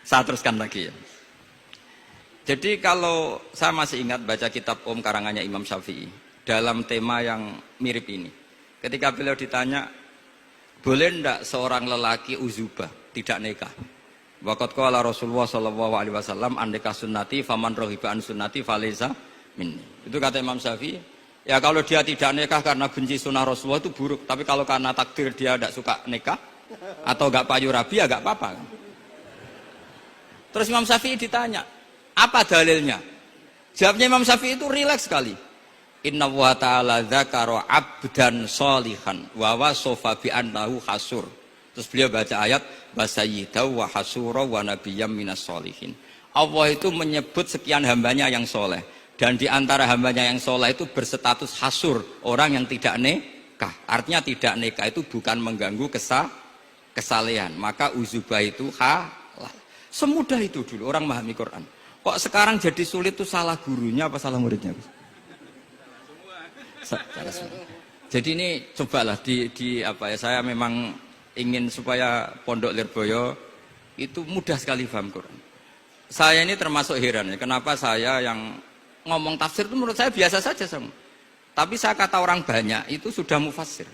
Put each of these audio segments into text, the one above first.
Saya teruskan lagi ya. Jadi kalau saya masih ingat baca kitab karangannya Imam Syafi'i dalam tema yang mirip ini. Ketika beliau ditanya, boleh ndak seorang lelaki uzubah tidak nikah? Waqat qala Rasulullah sallallahu alaihi wasallam andeka sunnati faman rohiba an sunnati faleza minni. Itu kata Imam Syafi'i. Ya kalau dia tidak nikah karena benci sunnah Rasulullah itu buruk. Tapi kalau karena takdir dia tidak suka nikah atau enggak payu rabi ya enggak apa-apa. Terus Imam Syafi'i ditanya, apa dalilnya? Jawabnya Imam Syafi'i itu rileks sekali. Inna wa ta'ala dzakara 'abdan sholihan wa wasafa bi annahu hasur. Terus beliau baca ayat wasayyidaw wa hasura wa nabiyyam minas sholihin. Allah itu menyebut sekian hambanya yang soleh, dan di antara hambanya yang soleh itu berstatus hasur, orang yang tidak nikah. Artinya tidak nikah itu bukan mengganggu kesalehan, maka uzubah itu halal. Semudah itu dulu orang memahami Quran. Kok sekarang jadi sulit tuh salah gurunya apa salah muridnya? Jadi ini cobalah di apa ya, saya memang ingin supaya Pondok Lirboyo itu mudah sekali paham Quran. Saya ini termasuk heran ya, kenapa saya yang ngomong tafsir itu menurut saya biasa saja sama. Tapi saya kata orang banyak itu sudah mufassir.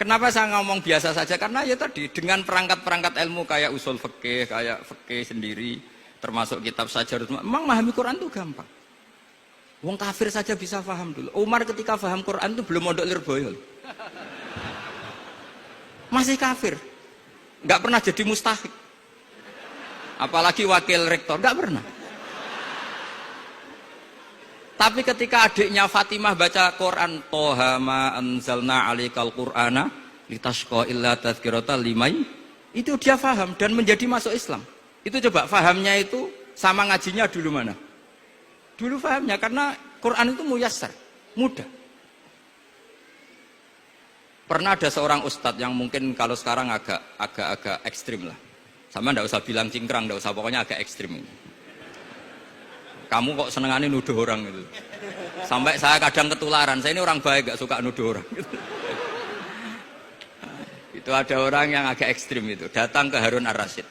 Kenapa saya ngomong biasa saja? Karena ya tadi dengan perangkat-perangkat ilmu kayak usul fikih, kayak fikih sendiri, termasuk kitab Sajarut, memang memahami Quran itu gampang. Wong kafir saja bisa paham dulu. Umar ketika paham Quran itu belum mondok Lirboyo. Masih kafir. Enggak pernah jadi mustahik. Apalagi wakil rektor, enggak pernah. Tapi ketika adiknya Fatimah baca Quran, Toha ma anzalna alaikal Qur'ana litashqa illa tadhkiratan limai, itu dia paham dan menjadi masuk Islam. Itu coba fahamnya itu sama ngajinya dulu mana? Dulu fahamnya karena Quran itu muyassar, mudah. Pernah ada seorang ustadz yang mungkin kalau sekarang agak ekstrim lah. Sama ndak usah bilang cingkrang, ndak usah, pokoknya agak ekstrim ini. Kamu kok senengannya nuduh orang gitu. Sampai saya kadang ketularan, saya ini orang baik gak suka nuduh orang gitu. Itu ada orang yang agak ekstrim itu, datang ke Harun Ar-Rasyid.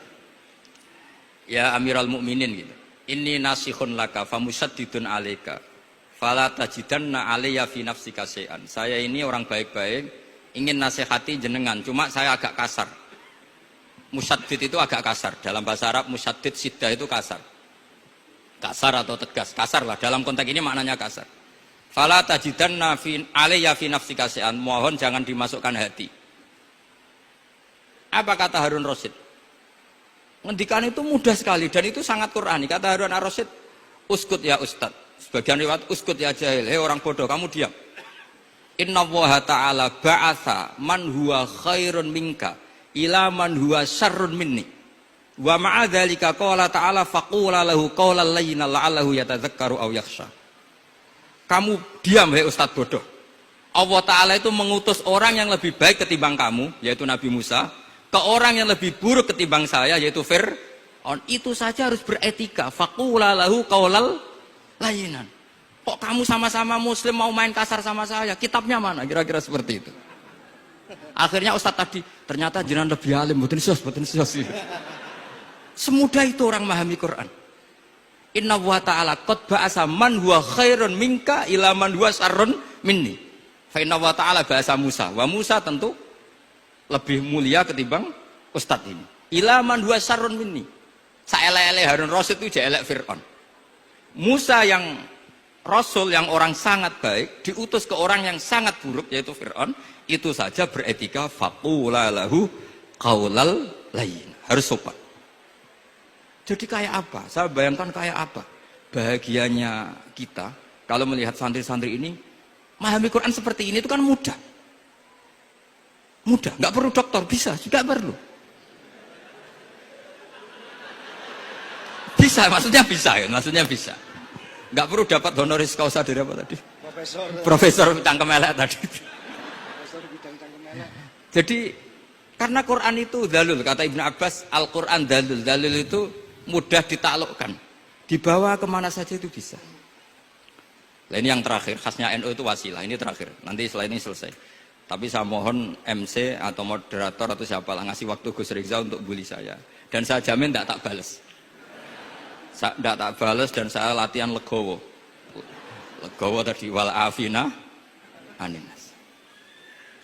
Ya Amirul Mukminin gitu. Inni nasihun laka famusaddidun alaika fala tajidanna alayya fi nafsika syai'an. Saya ini orang baik-baik, ingin nasihati jenengan, cuma saya agak kasar. Musaddid itu agak kasar. Dalam bahasa Arab musaddid siddah itu kasar. Kasar atau tegas, kasar lah dalam konteks ini maknanya kasar. Fala tajidanna fi alayya fi nafsika syai'an, mohon jangan dimasukkan hati. Apa kata Harun Rasyid? Ngendikan itu mudah sekali dan itu sangat Qur'ani. Kata Harun Ar-Rasyid, uskut ya ustad. Sebagian riwayat uskut ya jahil. Hei orang bodoh, kamu diam. Inna Allaha ta'ala ba'atha man huwa khairun minka ila man huwa syarrun minni. Wa ma'a dzalika qala ta'ala faqula lahu qawlan layyinan la'allahu yatadzakkaru aw yakhsha. Kamu diam hei ustaz bodoh. Allah Ta'ala itu mengutus orang yang lebih baik ketimbang kamu, yaitu Nabi Musa, ke orang yang lebih buruk ketimbang saya, yaitu Fir'aun. Itu saja harus beretika. Faqula lahu qawlan layyinan. Kok kamu sama-sama muslim mau main kasar sama saya? Kitabnya mana? Kira-kira seperti itu. Akhirnya ustaz tadi, ternyata jenengan lebih alim, mboten sos. Semudah itu orang memahami Quran. Inna wa ta'ala qad ba'asa man huwa khairun minka ila man huwa syarrun minni. Fa inna wa ta'ala ba'asa Musa. Wa Musa tentu lebih mulia ketimbang ustadz ini. Ila man huwa syarrun minni. Saelek-elek Harun Rasyid itu jelek Fir'aun. Musa yang Rasul yang orang sangat baik diutus ke orang yang sangat buruk yaitu Fir'aun. Itu saja beretika faqula lahu qaulal layyin. Harus sopan. Jadi kayak apa? Saya bayangkan kayak apa bahagianya kita kalau melihat santri-santri ini memahami Quran seperti ini. Itu kan mudah, nggak perlu dokter, bisa, nggak perlu, bisa, maksudnya bisa, nggak perlu dapat honoris causa dari apa tadi? Profesor cangkem elek tadi. Jadi karena Quran itu dalil, kata Ibnu Abbas, Al-Quran dalil itu mudah ditaklukkan, dibawa kemana saja itu bisa. Nah, ini yang terakhir, khasnya NU itu wasilah. Ini terakhir, nanti setelah ini selesai. Tapi saya mohon MC atau moderator atau siapalah ngasih waktu Gus Rizal untuk bully saya. Dan saya jamin tidak tak balas. Tidak tak balas dan saya latihan legowo. Legowo tadi wal afina aninas.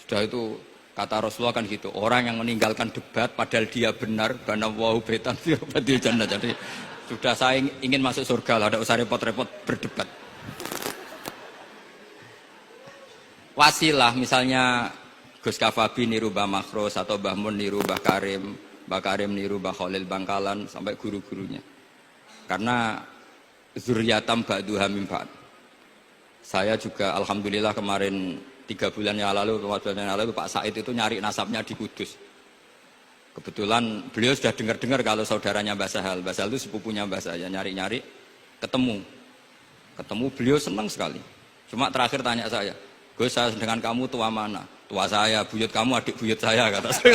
Sudah itu kata Rasulullah kan gitu. Orang yang meninggalkan debat padahal dia benar, karena wau betan firbatil jannah. Jadi sudah saya ingin masuk surga lah, tidak usah repot-repot berdebat. Wasilah misalnya Gus Kafabi niru Mbah Makhros atau Mbah Mun niru Mbah Karim niru Mbah Khalil Bangkalan sampai guru-gurunya. Karena zuriyatam ba'duha min ba'd. Saya juga alhamdulillah kemarin 3 bulan yang lalu, 4 bulan yang lalu Pak Said itu nyari nasabnya di Kudus. Kebetulan beliau sudah dengar-dengar kalau saudaranya Mbah Sahal. Mbah Sahal itu sepupunya Mbah saya, nyari-nyari ketemu. Ketemu beliau senang sekali. Cuma terakhir tanya saya, Gus, saya dengan kamu tua mana? Tua saya, buyut kamu adik buyut saya, kata saya.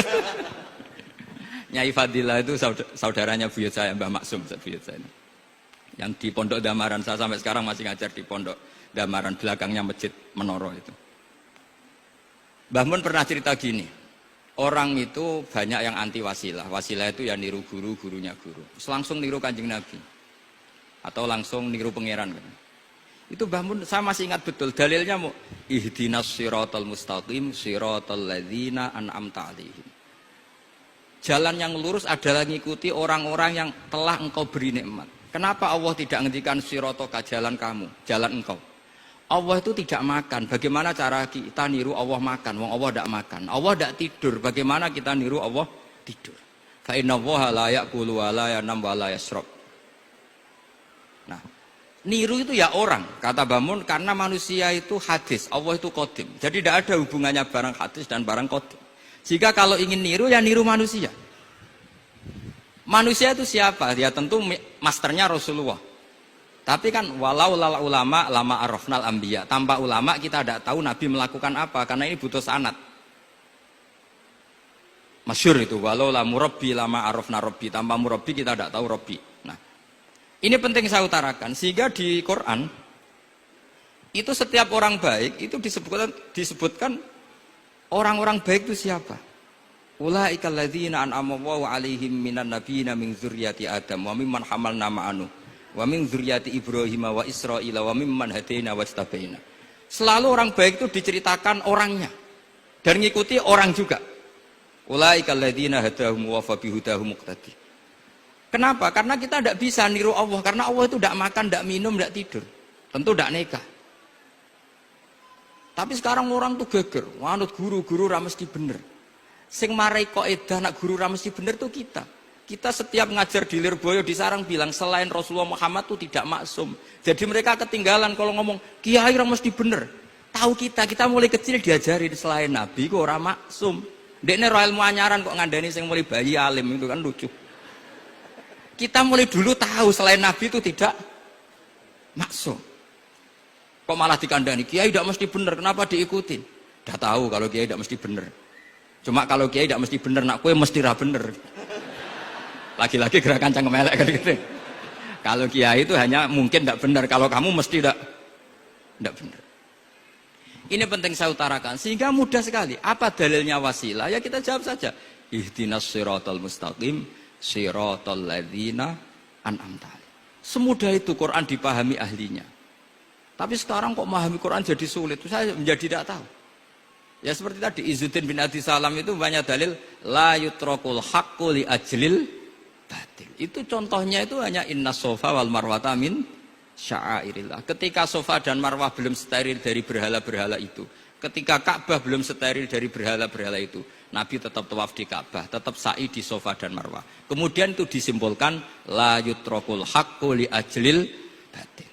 Nyai Fadilah itu saudaranya buyut saya, Mbah Maksum, buyut saya. Yang di Pondok Damaran, saya sampai sekarang masih ngajar di Pondok Damaran, belakangnya Masjid Menoro itu. Mbah Mun pernah cerita gini, orang itu banyak yang anti wasilah. Wasilah itu ya niru guru, gurunya guru. Terus langsung niru Kanjeng Nabi. Atau langsung niru pangeran. Itu Mbah Mun, saya masih ingat betul, dalilnya mau ihdinas siratal mustaqim siratal ladzina an'amta 'alaihim. Jalan yang lurus adalah mengikuti orang-orang yang telah engkau beri nikmat. Kenapa Allah tidak menghentikan siratoka jalan kamu, jalan engkau? Allah itu tidak makan. Bagaimana cara kita niru Allah makan? Wong Allah tidak makan. Allah tidak tidur. Bagaimana kita niru Allah tidur? Fa innallaha la ya'kulu wa la yanam wa la yashrab. Nah, niru itu ya orang, kata Bamun, karena manusia itu hadis, Allah itu qadim. Jadi tidak ada hubungannya barang hadis dan barang qadim. Jika kalau ingin niru ya niru manusia. Manusia itu siapa? Ya tentu masternya Rasulullah. Tapi kan walau lala ulama lama arafnal anbiya. Tanpa ulama kita tidak tahu Nabi melakukan apa, karena ini butuh sanad. Masyhur itu walau la murabbi lama arafna rabbi. Tanpa murabbi kita tidak tahu rabbi. Nah, ini penting saya utarakan sehingga di Quran itu setiap orang baik itu disebutkan orang-orang baik itu siapa? Ulaikal ladzina an'ama Allahu 'alaihim minan nabiyina min dzurriyyati Adam wa mimman hamalna ma'anu wa min dzurriyyati Ibrahim wa Israila wa mimman hadaina wastabaina. Selalu orang baik itu diceritakan orangnya dan ngikuti orang juga. Ulaikal ladzina hadahum wa fa bihudahum muqtadi. Kenapa? Karena kita tidak bisa niru Allah, karena Allah itu tidak makan, tidak minum, tidak tidur. Tentu tidak nikah. Tapi sekarang orang tuh geger, wanut guru-guru ra mesti bener. Sing marai kaidah nak guru ra mesti bener tuh kita. Kita setiap ngajar di Lirboyo di Sarang bilang selain Rasulullah Muhammad tuh tidak maksum. Jadi mereka ketinggalan kalau ngomong kiai ra mesti bener. Tahu kita mulai kecil diajari selain Nabi kok ora maksum. Ndekne ro ilmu anyaran kok ngandani sing mulai bayi alim itu kan lucu. Kita mulai dulu tahu selain Nabi itu tidak maksum. Kok malah dikandani kiai tidak mesti bener, kenapa diikutin? Udah tahu kalau kiai tidak mesti bener. Cuma kalau kiai tidak mesti bener, nak kue mesti ra bener. Lagi-lagi gerakan cangkem elek kan gitu. Kalau kiai itu hanya mungkin tidak bener, kalau kamu mesti tidak bener. Ini penting saya utarakan sehingga mudah sekali. Apa dalilnya wasilah? Ya kita jawab saja. Ihdinas siratal mustaqim siratal ladzina an'amta 'alaihim. Semudah itu Quran dipahami ahlinya. Tapi sekarang kok memahami Quran jadi sulit. Saya menjadi tidak tahu. Ya seperti tadi Izzuddin bin Adi Salam itu banyak dalil la yutrakul haqqu li ajlil batil. Itu contohnya itu hanya innas sofa wal marwata min sya'airillah. Ketika sofa dan marwah belum steril dari berhala-berhala itu, ketika Ka'bah belum steril dari berhala-berhala itu, Nabi tetap tawaf di Ka'bah, tetap sa'i di sofa dan marwah. Kemudian itu disimpulkan la yutrakul haqqu li ajlil batil.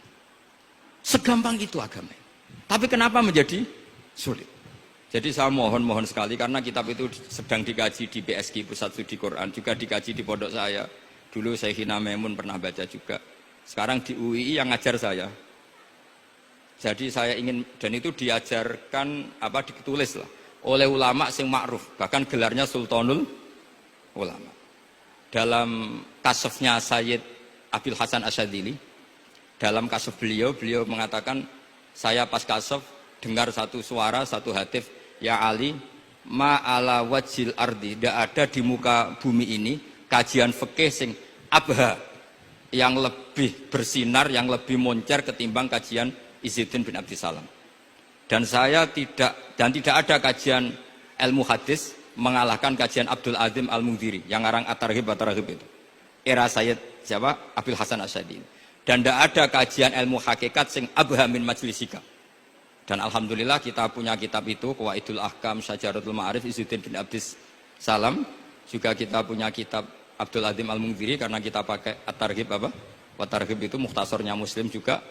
Segampang itu agama. Tapi kenapa menjadi sulit? Jadi saya mohon sekali karena kitab itu sedang dikaji di PSG Pusat Studi Quran, juga dikaji di pondok saya. Dulu Syekhina Maimun pernah baca juga. Sekarang di UII yang ngajar saya. Jadi saya ingin, dan itu diajarkan ditulis lah oleh ulama sing ma'ruf, bahkan gelarnya Sultanul Ulama. Dalam kasafnya Sayyid Abil Hasan Asyadzili, dalam kasaf beliau mengatakan, saya pas kasaf dengar satu suara, satu hatif, ya Ali, ma'ala wajil ardi, tidak ada di muka bumi ini kajian fikih sing abha, yang lebih bersinar, yang lebih moncer ketimbang kajian Izzuddin bin Abdissalam. Dan tidak ada kajian ilmu hadis mengalahkan kajian Abdul Azim Al-Mundhiri yang ngarang At-Targhib itu. Era Sayyid siapa? Abil Hasan Asy'ari. Dan tidak ada kajian ilmu hakikat sing abha min majlisika. Dan alhamdulillah kita punya kitab itu, Qawaidul Ahkam, Syajaratul Ma'arif, Izzuddin bin Abdissalam. Juga kita punya kitab Abdul Azim Al-Mundhiri karena kita pakai At-Targhib apa? At-Targhib itu mukhtasornya Muslim juga.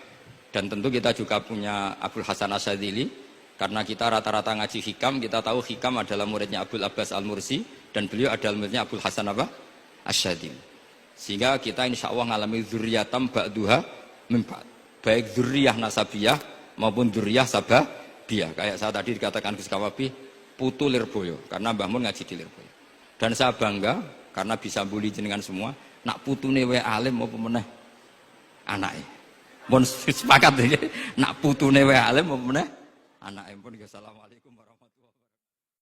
Dan tentu kita juga punya Abul Hasan Asy'adzili karena kita rata-rata ngaji hikam, kita tahu hikam adalah muridnya Abul Abbas Al-Mursi dan beliau adalah muridnya Abul Hasan apa? Asy'adzili. Sehingga kita insya Allah ngalami dzurriyatam ba'duha min ba'd. Baik dzurriyah nasabiyah maupun dzurriyah sababiyah. Kayak saya tadi dikatakan Gus Kawabi, putu Lirboyo karena Mbah Mun ngaji di Lirboyo. Dan saya bangga karena bisa bully jenengan semua, nak putune wae alim apa meneh anake. Mun sepakat iki, nak putune wae alim apa meneh anake. Pun assalamualaikum warahmatullahi wabarakatuh.